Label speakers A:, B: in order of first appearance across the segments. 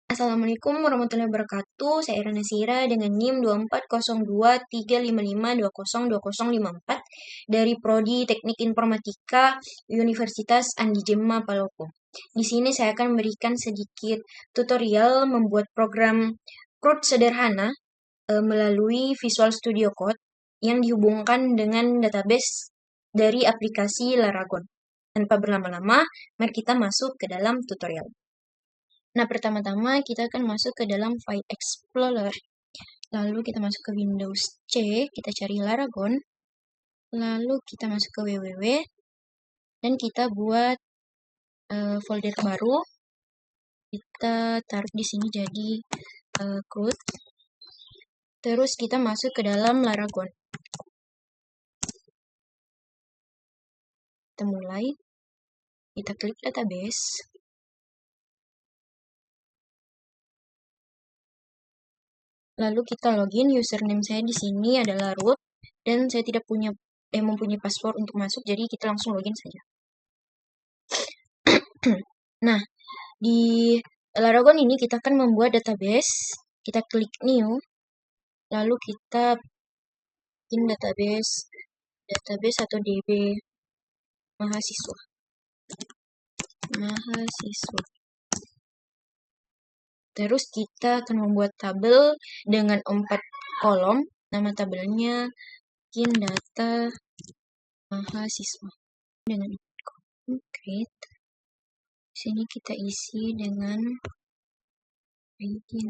A: Assalamualaikum warahmatullahi wabarakatuh. Saya Irana Sira dengan NIM 24023552002054 dari Prodi Teknik Informatika Universitas Andi Jemma Palopo. Di sini saya akan memberikan sedikit tutorial membuat program CRUD sederhana melalui Visual Studio Code yang dihubungkan dengan database dari aplikasi Laragon. Tanpa berlama-lama, mari kita masuk ke dalam tutorial. Nah, pertama-tama kita akan masuk ke dalam File Explorer. Lalu kita masuk ke Windows C, kita cari Laragon. Lalu kita masuk ke www dan kita buat folder baru. Kita taruh di sini jadi CRUD. Terus kita masuk ke dalam Laragon. Kita mulai. Kita klik database. Lalu kita login, username saya di sini adalah root dan saya tidak mempunyai password untuk masuk, jadi kita langsung login saja. Nah, di Laragon ini kita akan membuat database. Kita klik new, lalu kita bikin database atau DB mahasiswa. Terus kita akan membuat tabel dengan 4 kolom. Nama tabelnya bikin data mahasiswa dengan create. Sini kita isi dengan ID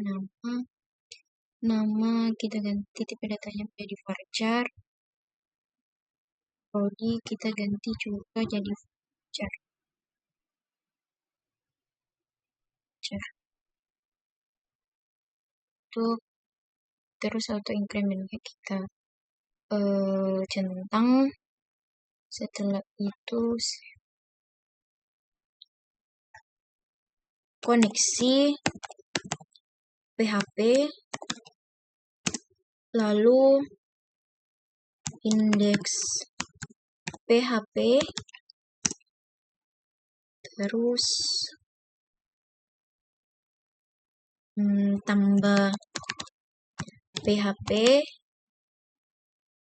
A: nama kita ganti tipe datanya menjadi varchar. Prodi kita ganti juga jadi varchar. Terus auto incrementnya kita centang. Setelah itu koneksi PHP, lalu indeks PHP, terus tambah PHP,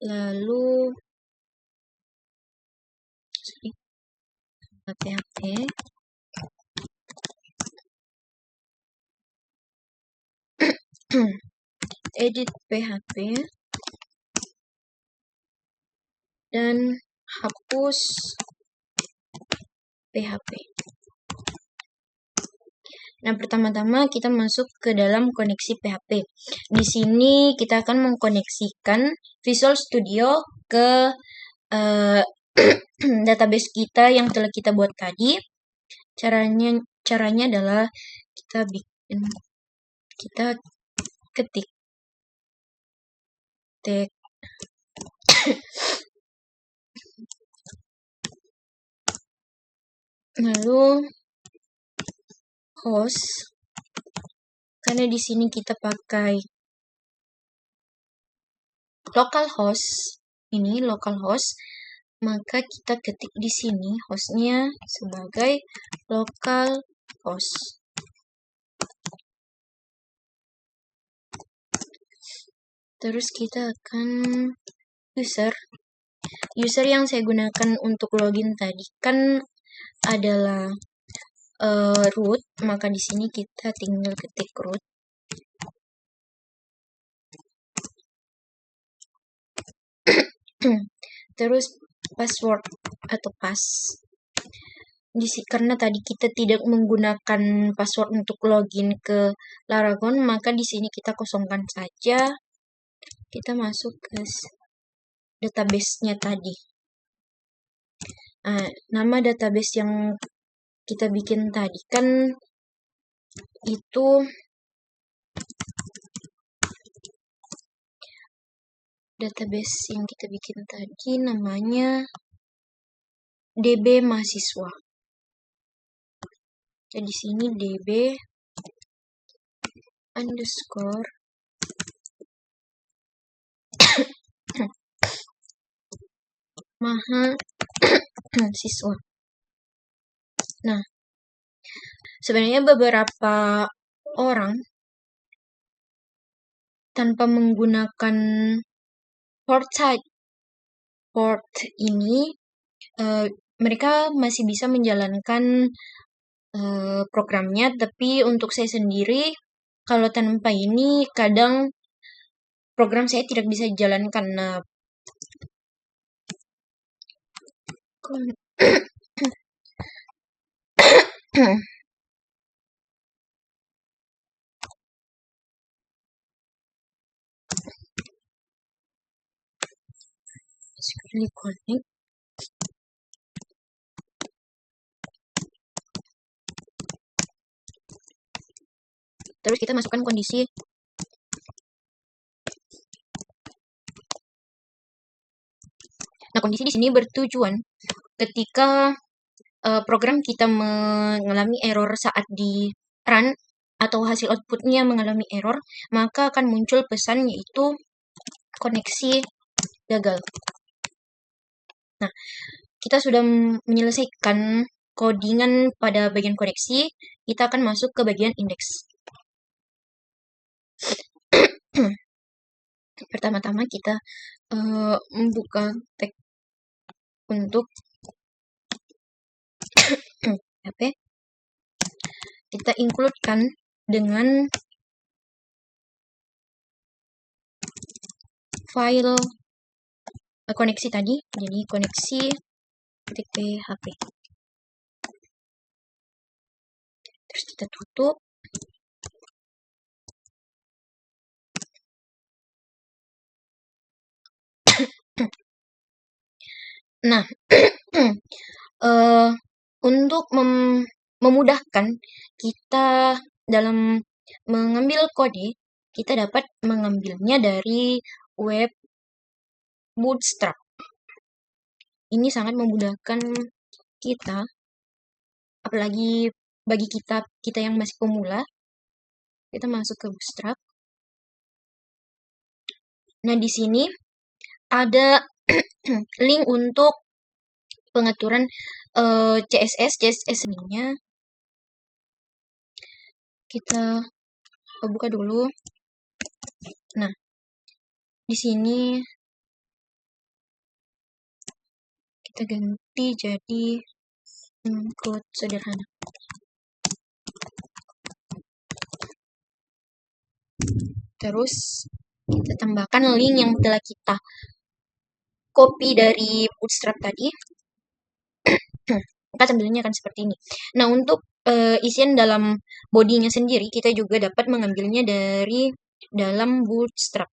A: lalu PHP, edit PHP, dan hapus PHP. Nah, pertama-tama kita masuk ke dalam koneksi PHP. Di sini kita akan mengkoneksikan Visual Studio ke database kita yang telah kita buat tadi. Caranya adalah kita ketik lalu host, karena di sini kita pakai localhost, maka kita ketik di sini hostnya sebagai localhost. Terus kita akan user yang saya gunakan untuk login tadi kan adalah root, maka di sini kita tinggal ketik root. Terus password atau pass. Karena tadi kita tidak menggunakan password untuk login ke Laragon, maka di sini kita kosongkan saja. Kita masuk ke database-nya tadi. Nama database yang kita bikin tadi kan itu database yang kita bikin tadi namanya DB mahasiswa. Jadi sini DB underscore mahasiswa. Nah, sebenarnya beberapa orang tanpa menggunakan port ini, mereka masih bisa menjalankan programnya, tapi untuk saya sendiri, kalau tanpa ini kadang program saya tidak bisa dijalankan. Nah, securely connect. Terus kita masukkan kondisi. Nah, kondisi di sini bertujuan ketika program kita mengalami error saat di run atau hasil outputnya mengalami error, maka akan muncul pesan yaitu koneksi gagal. Nah, kita sudah menyelesaikan codingan pada bagian koneksi, kita akan masuk ke bagian indeks. Pertama-tama kita membuka tag untuk HP. Kita include-kan dengan file koneksi tadi, jadi koneksi .php. Terus kita tutup. Nah, untuk memudahkan kita dalam mengambil kode, kita dapat mengambilnya dari web Bootstrap. Ini sangat memudahkan kita, apalagi bagi kita yang masih pemula. Kita masuk ke Bootstrap. Nah, di sini ada link untuk pengaturan CSS ininya. Kita buka dulu. Nah, di sini kita ganti jadi code sederhana. Terus kita tambahkan link yang telah kita copy dari Bootstrap tadi. Maka tampilannya akan seperti ini. Nah, untuk isian dalam bodinya sendiri, kita juga dapat mengambilnya dari dalam Bootstrap.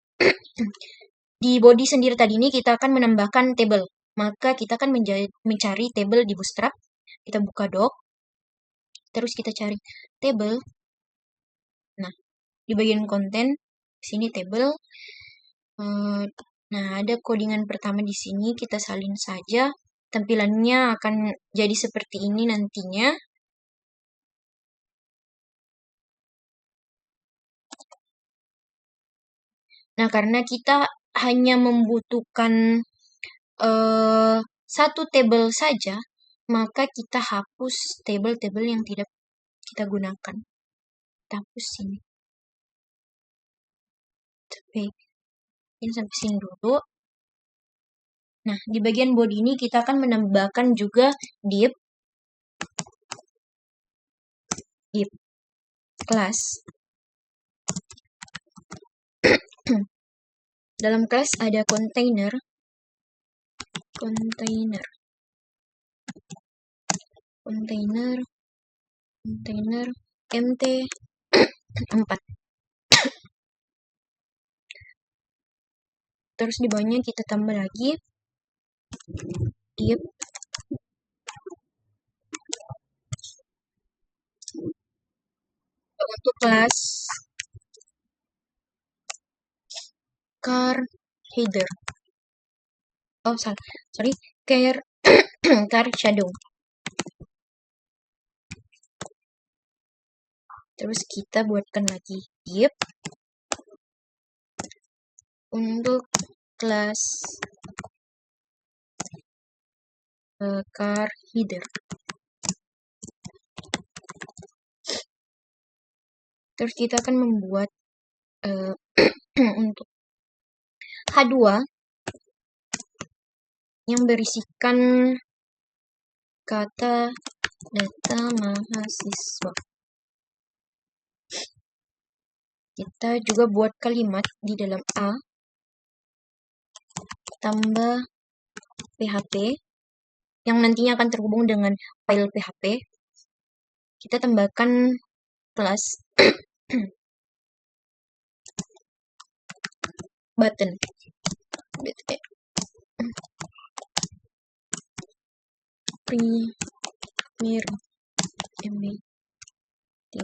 A: Di body sendiri tadi ini kita akan menambahkan table. Maka kita akan mencari table di Bootstrap. Kita buka doc. Terus kita cari table. Nah, di bagian konten, sini table. Nah, ada codingan pertama di sini, kita salin saja. Tampilannya akan jadi seperti ini nantinya. Nah, karena kita hanya membutuhkan satu table saja, maka kita hapus table-table yang tidak kita gunakan. Kita hapus sini. Tapi ini sampai sini dulu. Nah, di bagian body ini kita akan menambahkan juga div class. Dalam kelas ada container mt4. Terus di bawahnya kita tambah lagi div untuk kelas car header. Oh, sorry, car shadow. Terus kita buatkan lagi div untuk kelas car header. Terus kita akan membuat untuk H2 yang berisikan kata data mahasiswa. Kita juga buat kalimat di dalam A tambah PHP yang nantinya akan terhubung dengan file PHP. Kita tambahkan kelas button premier MB3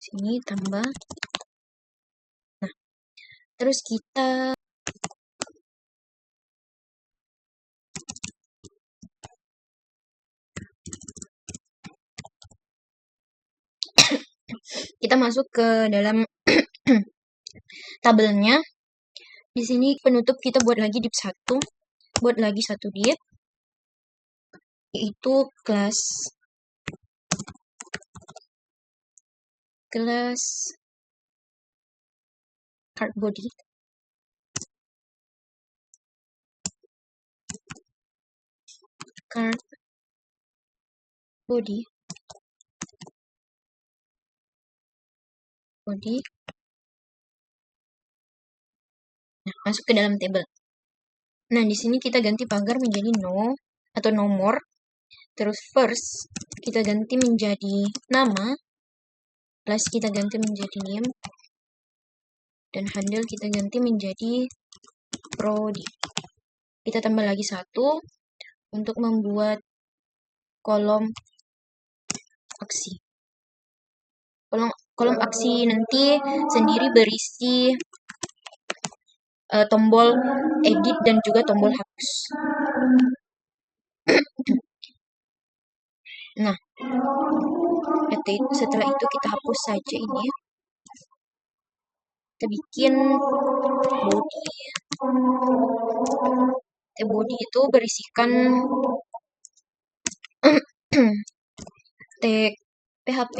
A: sini tambah. Nah, terus kita masuk ke dalam tabelnya. Di sini penutup kita buat lagi div 1, buat lagi satu div, yaitu kelas card body. Card body. Nah, masuk ke dalam tabel. Nah, di sini kita ganti pagar menjadi no atau nomor. Terus first kita ganti menjadi nama. Plus kita ganti menjadi name. Dan handle kita ganti menjadi prodi. Kita tambah lagi satu untuk membuat kolom aksi. Kolom aksi nanti sendiri berisi tombol edit dan juga tombol hapus. Nah, setelah itu kita hapus saja ini. Kita bikin body. Body itu berisikan tag PHP,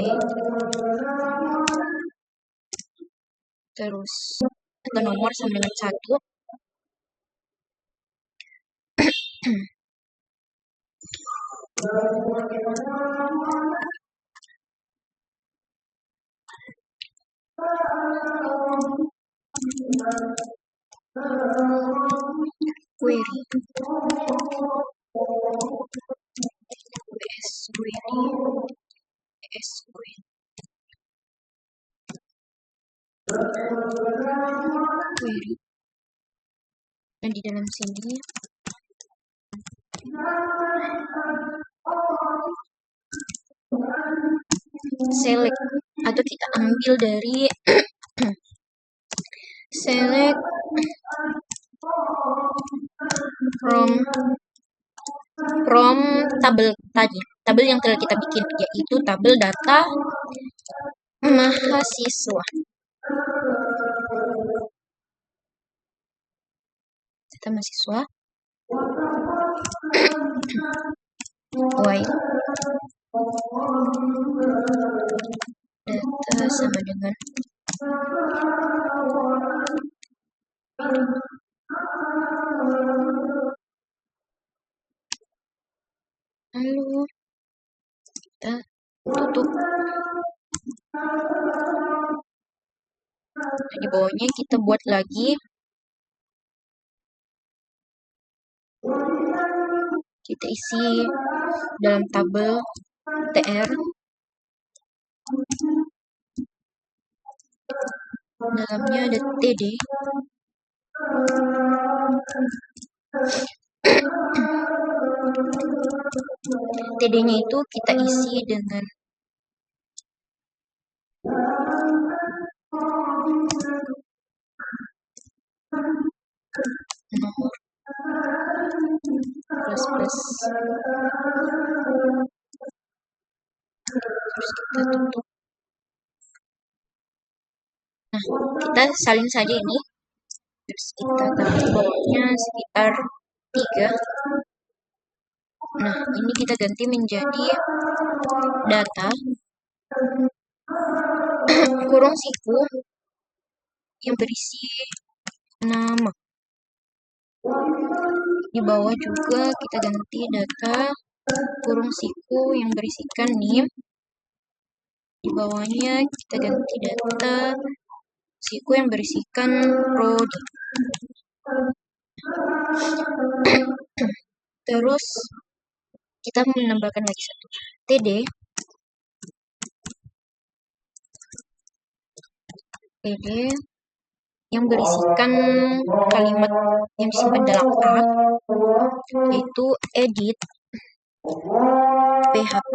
A: terus atau nomor sama dengan 1. Query dan di dalam sini select atau kita ambil dari select from tabel tadi, tabel yang telah kita bikin, yaitu tabel data mahasiswa. Data mahasiswa. While data sama dengan lalu kita tutup. Di bawahnya kita buat lagi kita isi dalam tabel tr, dalamnya ada td. TD-nya itu kita isi dengan nomor plus terus kita tutup. Nah, kita salin saja ini. Terus kita taruh bawahnya sekitar 3. Nah, ini kita ganti menjadi data kurung siku yang berisi nama. Di bawah juga kita ganti data kurung siku yang berisikan NIM. Di bawahnya kita ganti data siku yang berisikan prodi. Terus kita menambahkan lagi satu TD yang berisikan kalimat yang disimpan dalam A, yaitu edit PHP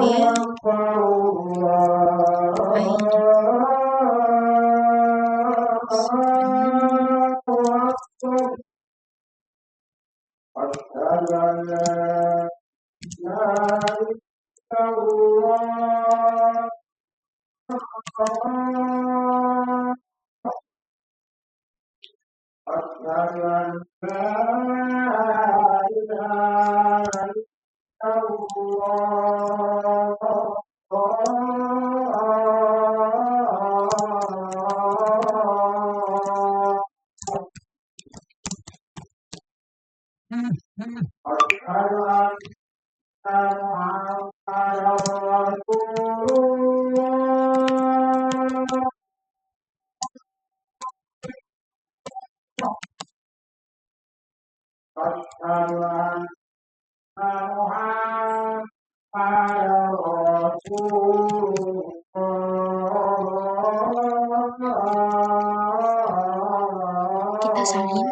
A: kita salin.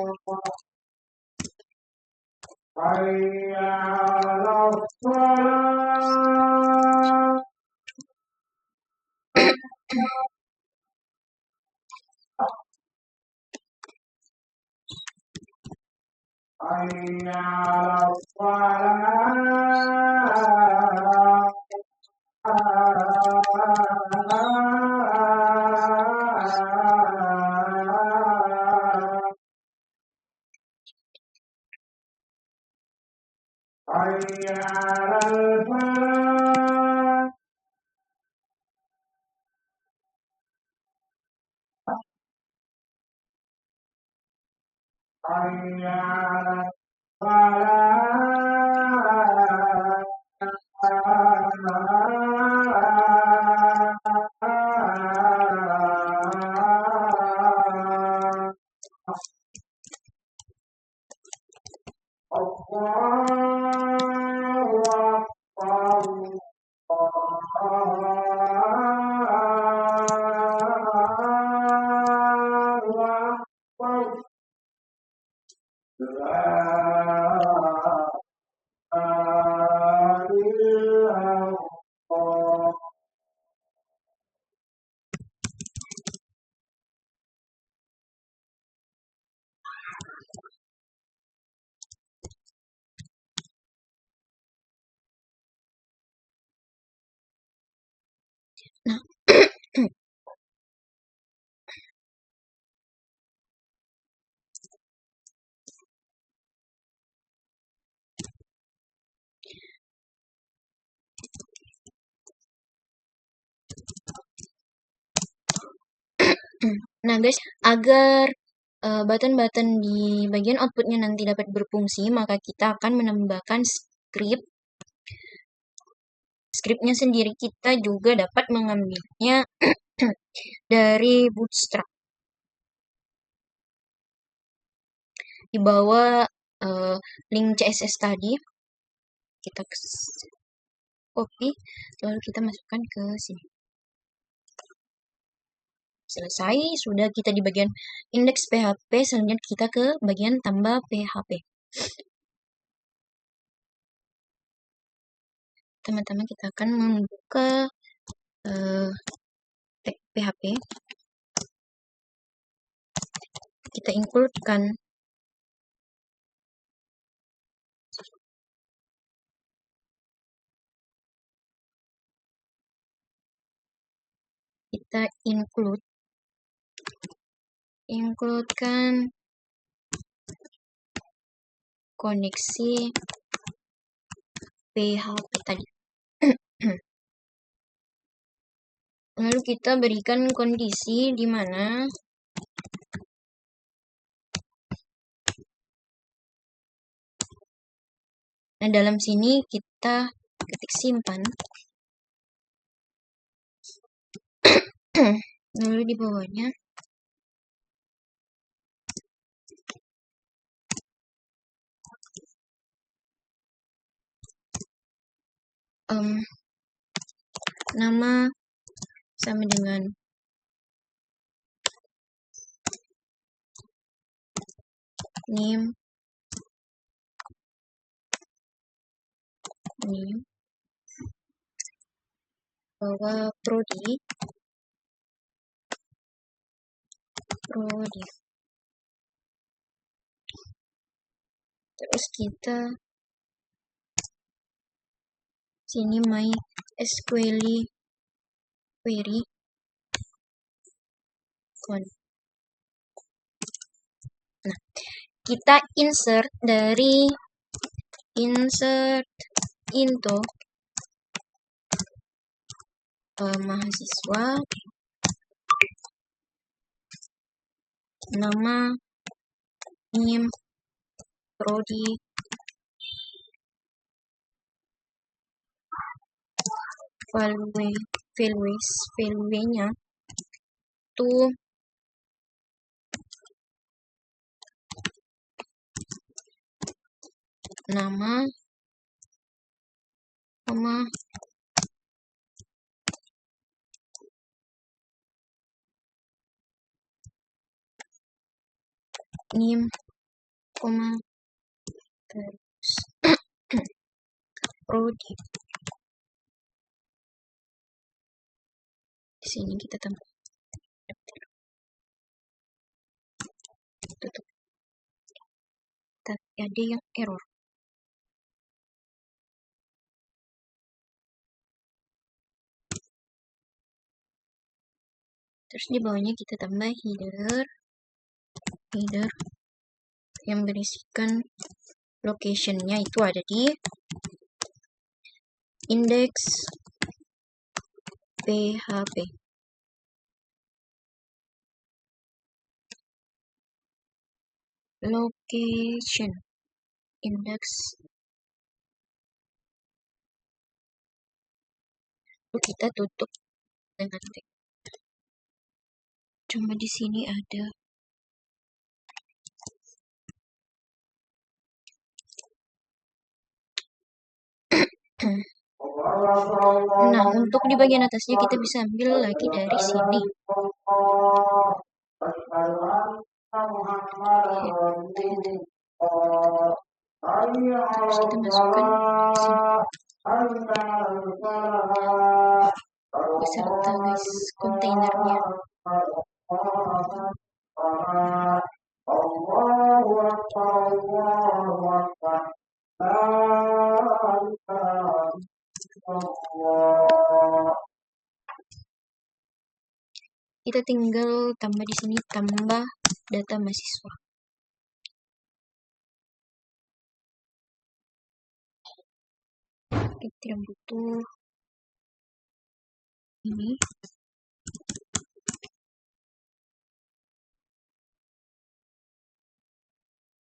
A: Nah, nah guys, agar button-button di bagian outputnya nanti dapat berfungsi, maka kita akan menambahkan scriptnya sendiri. Kita juga dapat mengambilnya dari Bootstrap. Di bawah link CSS tadi kita copy, lalu kita masukkan ke sini. Selesai, sudah kita di bagian indeks PHP, selanjutnya kita ke bagian tambah PHP. Teman-teman, kita akan membuka tag PHP. Kita include-kan include-kan koneksi PHP tadi. Lalu kita berikan kondisi di mana dalam sini kita ketik simpan. Lalu di bawahnya nama sama dengan name bahwa prodi terus kita sini my SQL query con. Nah, kita insert into mahasiswa, nama, name, prodi, value-nya to nama, name, terus prodi. Di sini kita tambah tutup. Tapi ada yang error. Terus di bawahnya kita tambah header yang berisikan location-nya itu ada di index PHP. Location index. Lalu kita tutup dengan tag. Cuma di sini ada nah, untuk di bagian atasnya kita bisa ambil lagi dari sini. Terus kita masukkan di sini. Beserta guys kontainernya. Kita tinggal tambah di sini, tambah data mahasiswa. Kita tidak butuh ini.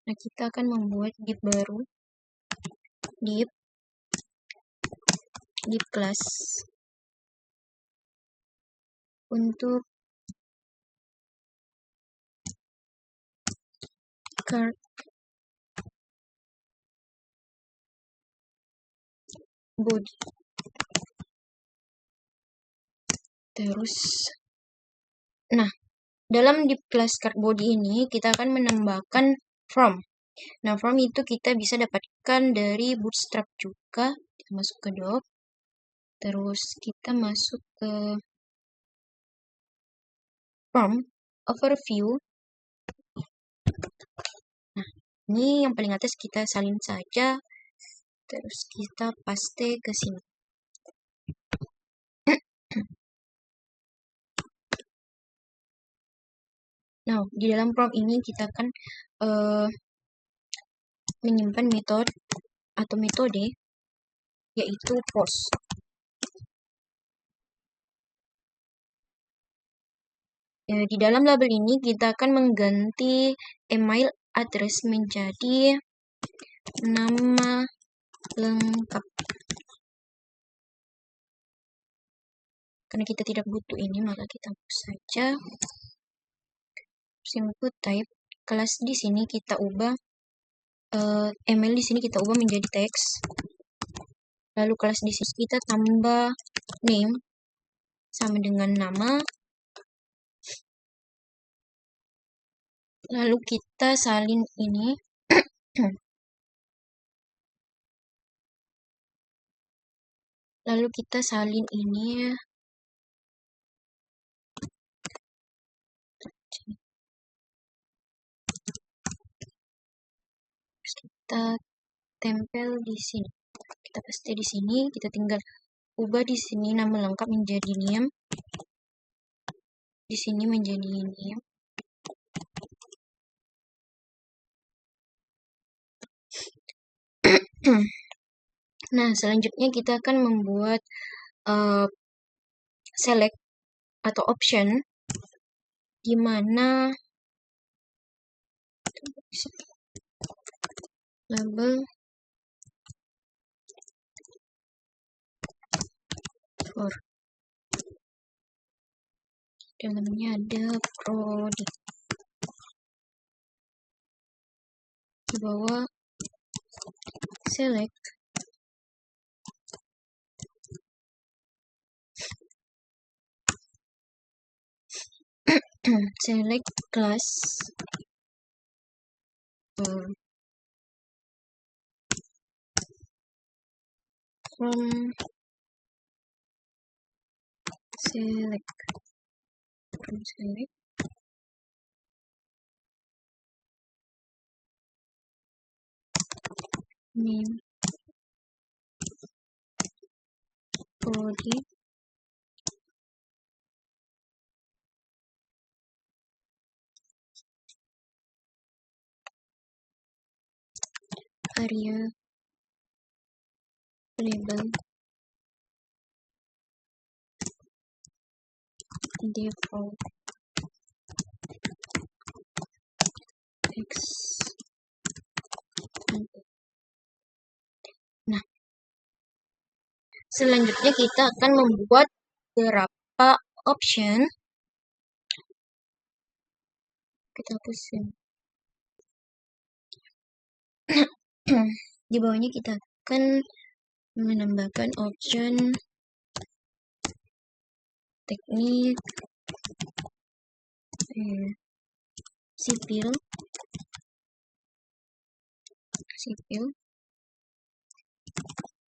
A: Nah, kita akan membuat div baru, div class untuk card body. Terus, nah, dalam div class card body ini kita akan menambahkan from. Nah, from itu kita bisa dapatkan dari Bootstrap juga. Kita masuk ke doc. Terus kita masuk ke from overview. Nah, ini yang paling atas kita salin saja. Terus kita paste ke sini. Nah, di dalam from ini kita akan menyimpan metode yaitu post. Di dalam label ini kita akan mengganti email address menjadi nama lengkap. Karena kita tidak butuh ini, maka kita hapus saja. Simple type. Kelas di sini kita ubah, email di sini kita ubah menjadi teks. Lalu kelas di sini kita tambah name sama dengan nama. Lalu kita salin ini. Lalu kita salin ini. Kita tempel di sini. Kita paste di sini, kita tinggal ubah di sini nama lengkap menjadi name. Di sini menjadi name. Nah, selanjutnya kita akan membuat select atau option di mana label for dalamnya ada prodi, di bawah select select class from select name prodi area label default text. Nah, selanjutnya kita akan membuat beberapa option. Kita hapusin. Di bawahnya kita akan menambahkan option teknik sipil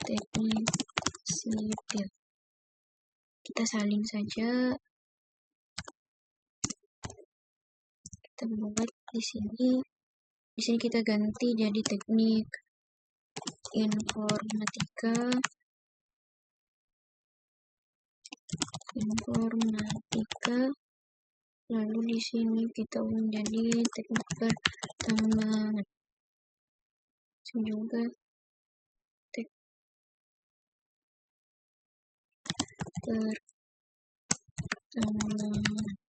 A: teknik sipil. Kita salin saja. Kita buat di sini. Di sini kita ganti jadi teknik informatika. Lalu di sini kita menjadi teknik pertambangan. Juga teknik pertambangan.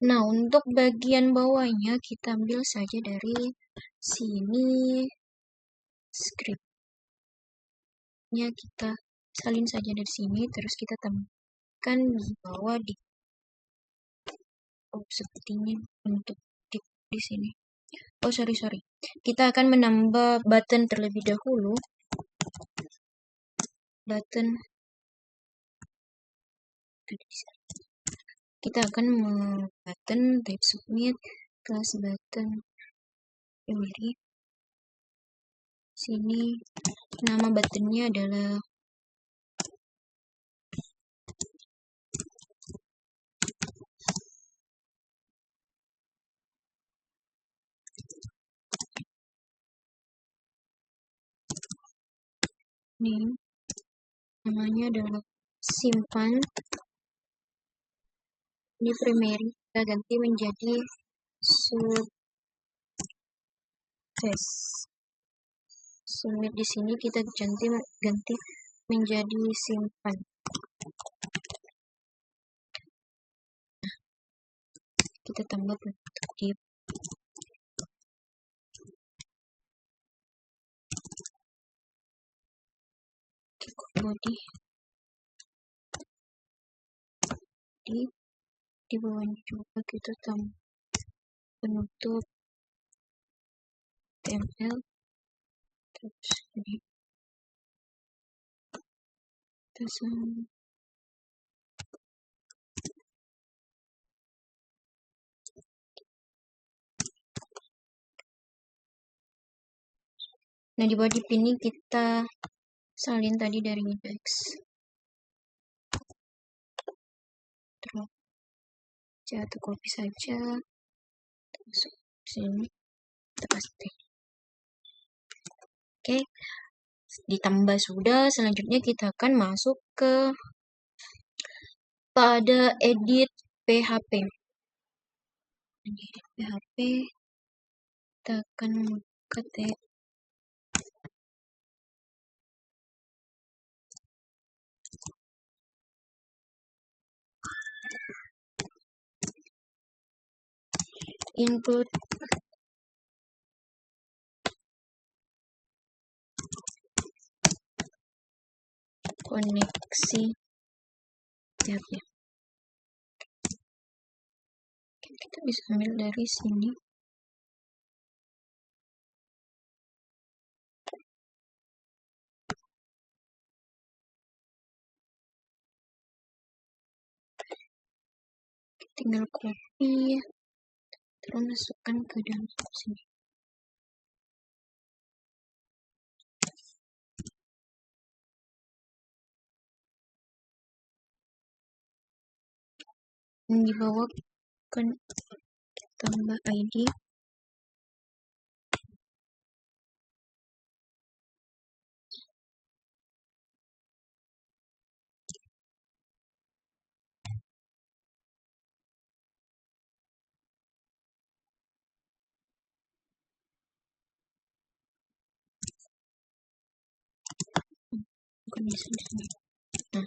A: Nah, untuk bagian bawahnya kita ambil saja dari sini, scriptnya kita salin saja dari sini, terus kita tambahkan di bawah di seperti ini untuk di sini. Sorry. Kita akan menambah button terlebih dahulu. Button. Kita akan button type submit class button. Ini sini nama buttonnya adalah ini, namanya adalah simpan. Ini primary kita ganti menjadi sukses. Submit di sini kita ganti menjadi simpan. Kita tambah bentuk div. Body di bawahnya juga kita tambah penutup HTML, terus ini pasang. Nah, di body ini kita salin tadi dari index. Terus atau copy saja, masuk sini, kita paste. Oke, ditambah sudah. Selanjutnya kita akan masuk pada edit PHP. Edit PHP, kita akan buka input koneksi PHP. Kita bisa ambil dari sini. Tinggal copy, terus masukkan ke dalam sini. Dan di bawah kan tambah ID. Bukan di sini. Nah,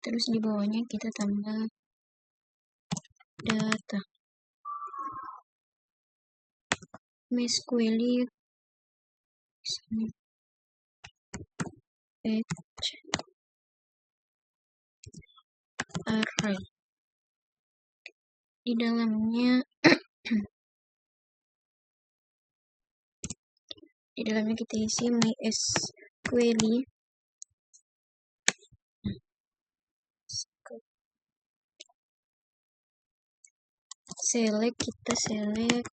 A: terus di bawahnya kita tambah data. MySQL sini page array. Di dalamnya kita isi MySQL. Kita select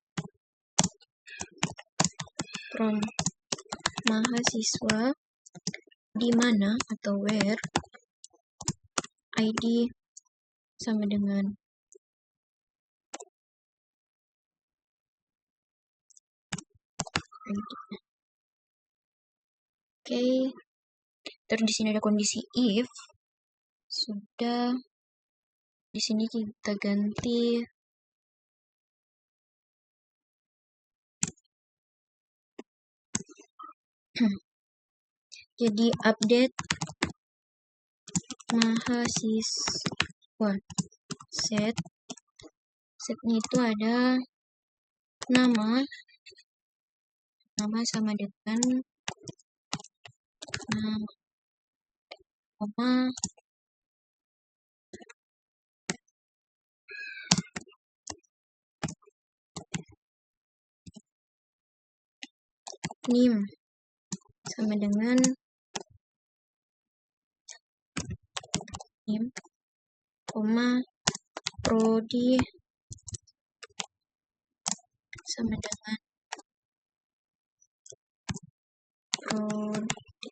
A: from mahasiswa di mana atau where ID sama dengan ID. Oke. Terus di sini ada kondisi if. Sudah. Di sini kita ganti jadi update mahasiswa. Setnya itu ada nama sama dengan koma nim sama dengan nim, koma prodi sama dengan prodi.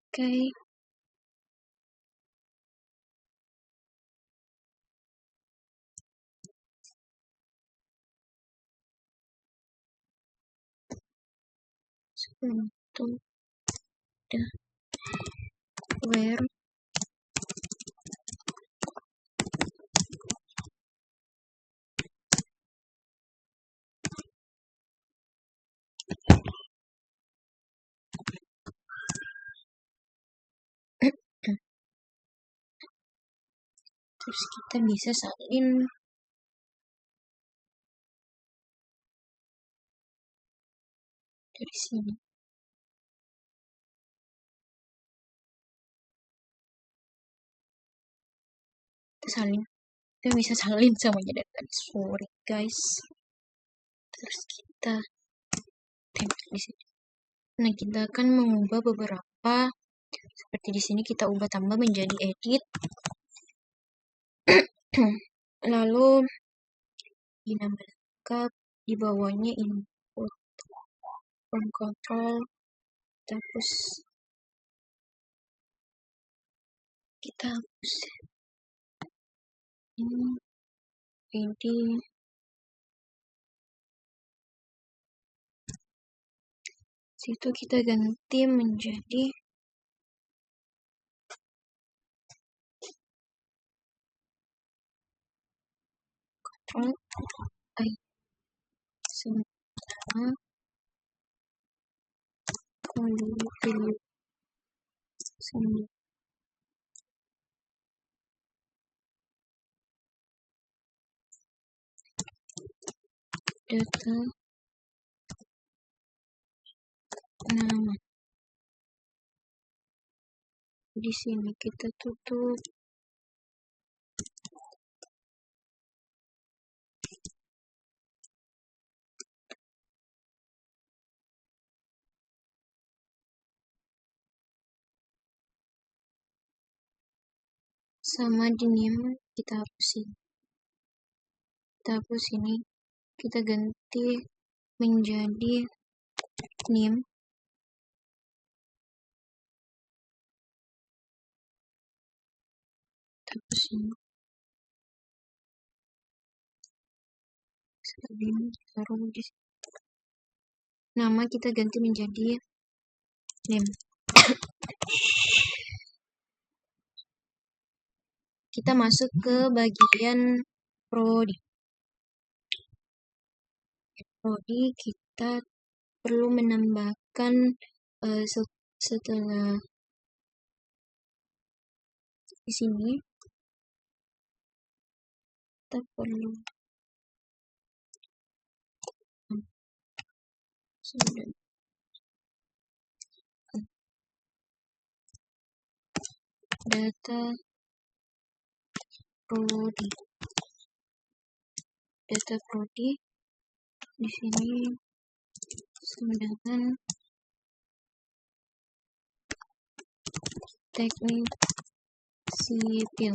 A: Oke. Untuk where Terus kita bisa salin dari sini. Kita bisa salin sama data. Sorry guys. Terus kita tempel di sini. Nah, kita akan mengubah beberapa. Seperti di sini kita ubah tambah menjadi edit. Lalu di nama lengkap, di bawahnya input from control, terus kita hapus ini situ kita ganti menjadi control I sama value sama data nama. Di sini kita tutup. Sama di name kita hapusin. Kita hapus ini, kita ganti menjadi name. Kita hapus ini. Ini taruh di sini. Nama kita ganti menjadi name. Kita masuk ke bagian prodi. Prodi kita perlu menambahkan setelah di sini kita perlu data prodi di sini sedangkan teknik sipil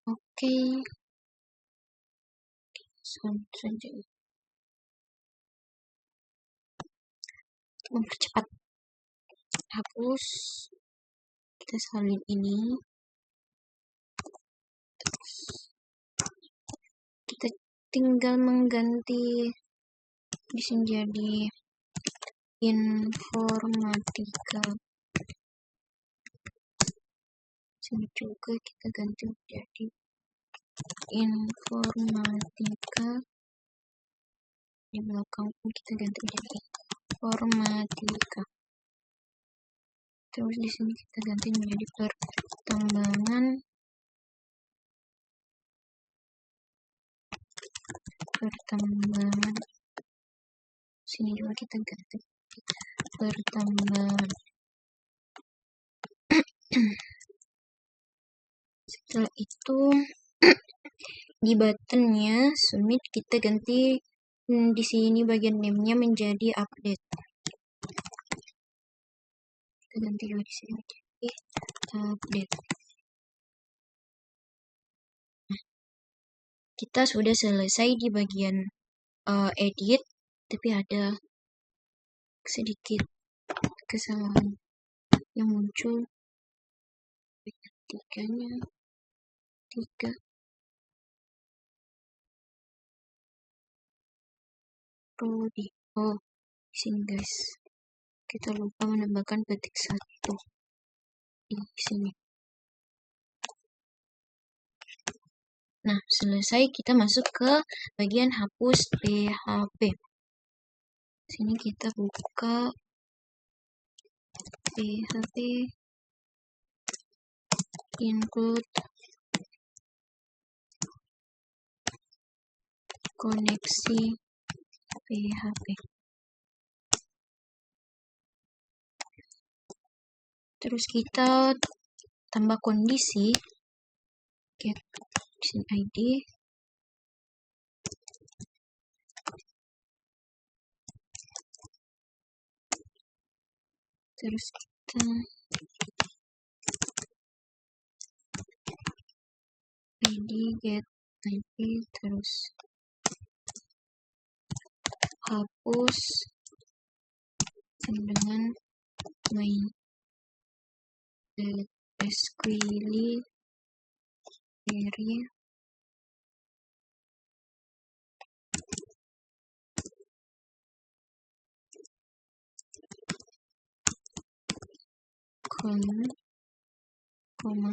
A: Oke. Saja mempercepat. Hapus, kita salin ini, terus kita tinggal mengganti di sini jadi informatika. Sini juga kita ganti menjadi informatika. Di belakang pun kita ganti menjadi informatika. Terus di sini kita ganti menjadi pertambangan. Sini juga kita ganti pertambangan. Setelah itu di buttonnya submit kita ganti di sini bagian name-nya menjadi update. Kita ganti juga di sini menjadi update. kita sudah selesai di bagian edit, tapi ada sedikit kesalahan yang muncul. Tiganya, 3. Prodi. Oh, di sini guys. Kita lupa menambahkan petik 1 di sini. Nah, selesai, kita masuk ke bagian hapus PHP. Sini kita buka PHP include koneksi PHP. Terus kita tambah kondisi get ID. Terus kita ID get ID, terus hapus dengan main SQL query koma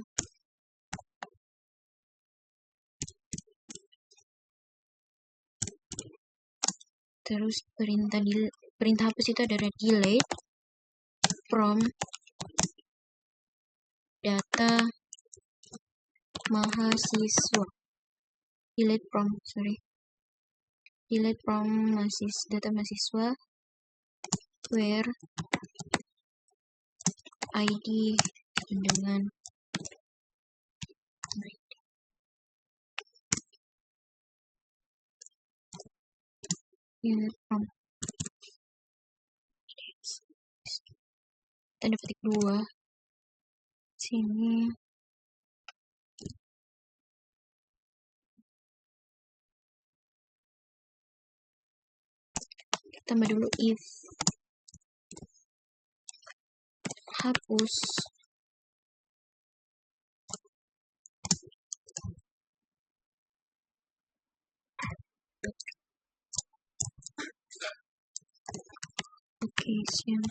A: terus perintah hapus itu adalah delete from data mahasiswa. Delete from data mahasiswa where ID dengan delete from. Kita ada petik 2 sini. Kita tambah dulu if hapus location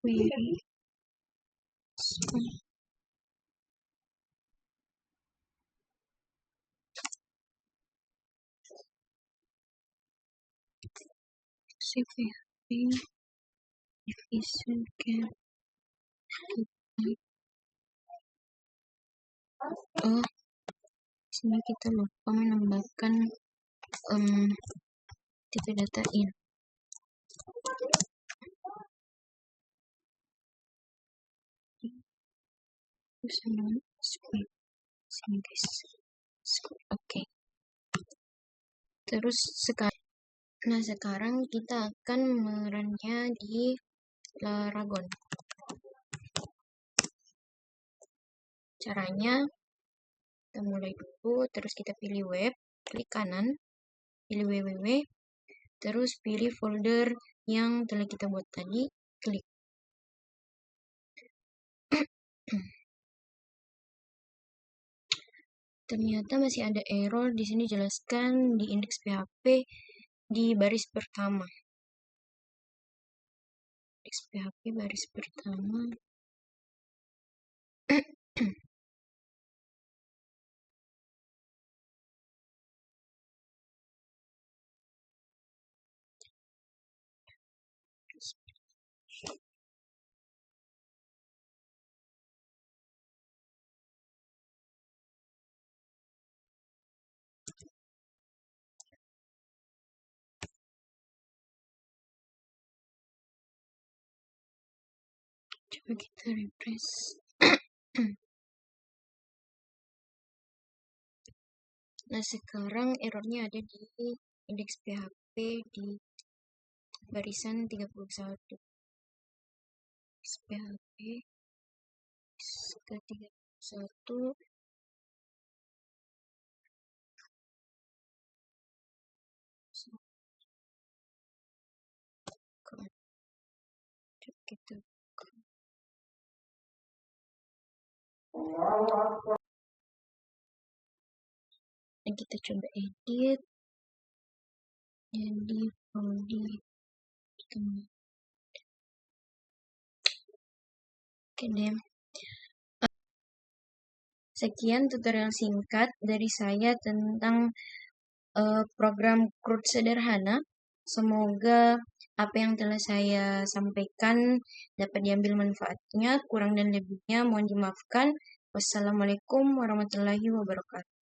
A: query CPHP division can. Oh, sini kita lupa menambahkan tipe data in. Sini guys. Oke. Terus sekarang kita akan merunnya di Laragon. Caranya, kita mulai dulu, terus kita pilih web, klik kanan, pilih www, terus pilih folder yang telah kita buat tadi, klik. Ternyata masih ada error. Di sini jelaskan di indeks PHP di baris pertama. Indeks PHP baris pertama. Coba kita refresh. Nah, sekarang errornya ada di indeks PHP di barisan 31. PHP ke 31. Coba kita buka. Dan kita coba edit. Jadi prodi oke deh. Sekian tutorial singkat dari saya tentang program CRUD sederhana. Semoga apa yang telah saya sampaikan dapat diambil manfaatnya. Kurang dan lebihnya mohon dimaafkan. Wassalamualaikum warahmatullahi wabarakatuh.